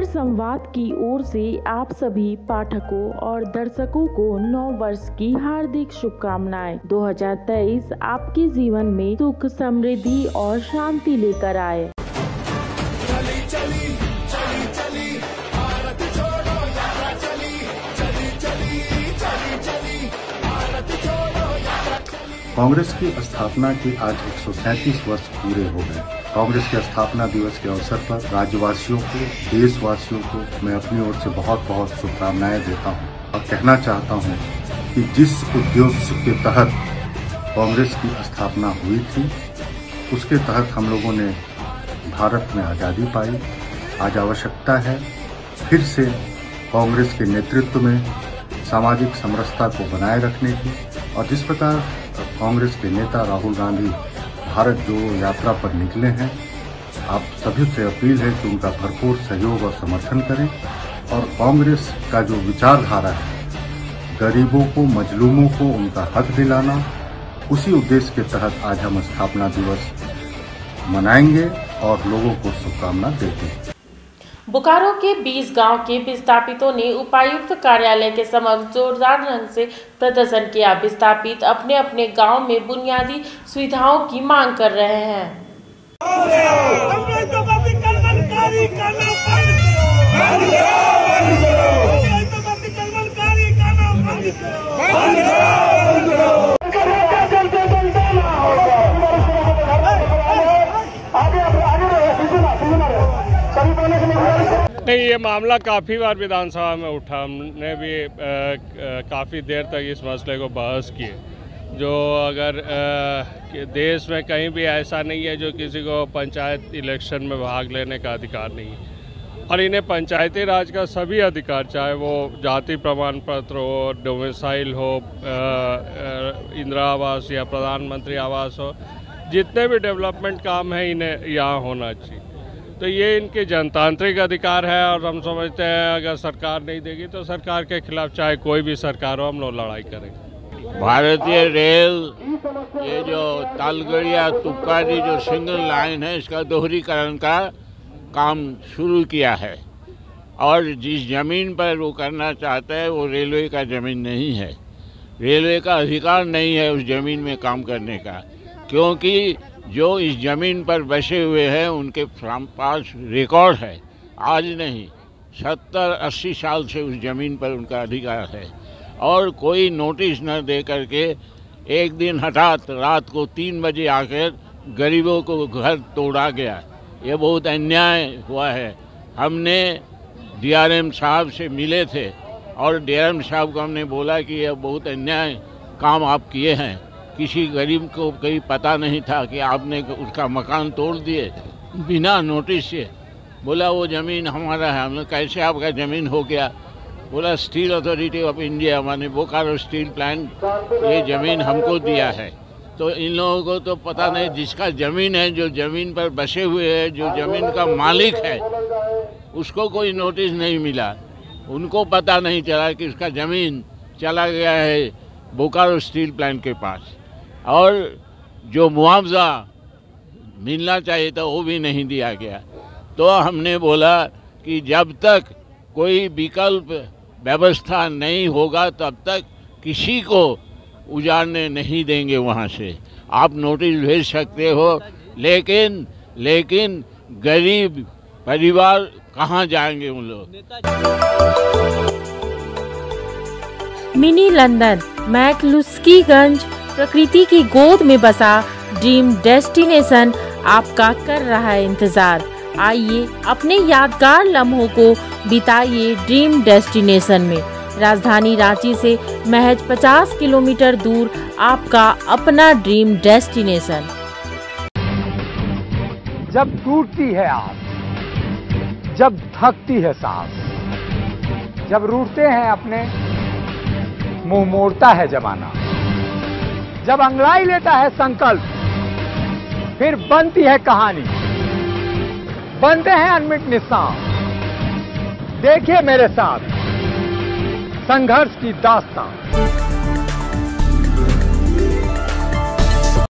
संवाद की ओर से आप सभी पाठकों और दर्शकों को नव वर्ष की हार्दिक शुभकामनाएं। 2023 आपके जीवन में सुख, समृद्धि और शांति लेकर आए। कांग्रेस की स्थापना के आज 137 वर्ष पूरे हो गए। कांग्रेस के स्थापना दिवस के अवसर पर राज्यवासियों को, देशवासियों को मैं अपनी ओर से बहुत बहुत शुभकामनाएं देता हूं और कहना चाहता हूं कि जिस उद्देश्य के तहत कांग्रेस की स्थापना हुई थी, उसके तहत हम लोगों ने भारत में आज़ादी पाई। आज आवश्यकता है फिर से कांग्रेस के नेतृत्व में सामाजिक समरसता को बनाए रखने की, और जिस प्रकार कांग्रेस के नेता राहुल गांधी भारत जोड़ो यात्रा पर निकले हैं, आप सभी से अपील है कि उनका भरपूर सहयोग और समर्थन करें और कांग्रेस का जो विचारधारा है, गरीबों को, मजलूमों को उनका हक दिलाना, उसी उद्देश्य के तहत आज हम स्थापना दिवस मनाएंगे और लोगों को शुभकामना देते हैं। बोकारो के 20 गांव के विस्थापितों ने उपायुक्त कार्यालय के समक्ष जोरदार ढंग से प्रदर्शन किया। विस्थापित अपने अपने गांव में बुनियादी सुविधाओं की मांग कर रहे हैं। नहीं, ये मामला काफ़ी बार विधानसभा में उठा। हमने भी काफ़ी देर तक इस मसले को बहस किए। जो अगर देश में कहीं भी ऐसा नहीं है जो किसी को पंचायत इलेक्शन में भाग लेने का अधिकार नहीं है, और इन्हें पंचायती राज का सभी अधिकार, चाहे वो जाति प्रमाण पत्र हो, डोमिसाइल हो, इंदिरा आवास या प्रधानमंत्री आवास हो, जितने भी डेवलपमेंट काम है इन्हें यहाँ होना चाहिए। तो ये इनके जनतांत्रिक अधिकार है, और हम समझते हैं अगर सरकार नहीं देगी तो सरकार के खिलाफ चाहे कोई भी सरकार हो, हम लोग लड़ाई करेंगे। भारतीय रेल ये जो तालगढ़िया तुपकारी जो सिंगल लाइन है, इसका दोहरीकरण का काम शुरू किया है, और जिस ज़मीन पर वो करना चाहता है वो रेलवे का ज़मीन नहीं है। रेलवे का अधिकार नहीं है उस ज़मीन में काम करने का, क्योंकि जो इस ज़मीन पर बसे हुए हैं उनके पास रिकॉर्ड है। आज नहीं, 70-80 साल से उस ज़मीन पर उनका अधिकार है, और कोई नोटिस न दे करके एक दिन हठात रात को 3 बजे आकर गरीबों को घर तोड़ा गया। ये बहुत अन्याय हुआ है। हमने डीआरएम साहब से मिले थे और डीआरएम साहब को हमने बोला कि यह बहुत अन्याय काम आप किए हैं। किसी गरीब को कहीं पता नहीं था कि आपने उसका मकान तोड़ दिए बिना नोटिस से। बोला वो ज़मीन हमारा है। हमने कैसे आपका ज़मीन हो गया? बोला स्टील अथॉरिटी ऑफ इंडिया माने बोकारो स्टील प्लांट ये ज़मीन हमको दिया है। तो इन लोगों को तो पता नहीं, जिसका ज़मीन है, जो ज़मीन पर बसे हुए हैं, जो ज़मीन का मालिक है, उसको कोई नोटिस नहीं मिला। उनको पता नहीं चला कि उसका ज़मीन चला गया है बोकारो स्टील प्लांट के पास, और जो मुआवजा मिलना चाहिए था वो भी नहीं दिया गया। तो हमने बोला कि जब तक कोई विकल्प व्यवस्था नहीं होगा तब तक किसी को उजाड़ने नहीं देंगे वहाँ से। आप नोटिस भेज सकते हो, लेकिन गरीब परिवार कहाँ जाएंगे उन लोग? मिनी लंदन मैक्लुस्कीगंज प्रकृति की गोद में बसा ड्रीम डेस्टिनेशन आपका कर रहा है इंतजार। आइए अपने यादगार लम्हों को बिताइए ड्रीम डेस्टिनेशन में। राजधानी रांची से महज 50 किलोमीटर दूर आपका अपना ड्रीम डेस्टिनेशन। जब टूटती है आस, जब थकती है सांस, जब रूठते हैं अपने, मुंह मोड़ता है जमाना, जब अंगड़ाई लेता है संकल्प, फिर बनती है कहानी, बनते हैं अनमिट निशान। देखिए मेरे साथ संघर्ष की दास्तां।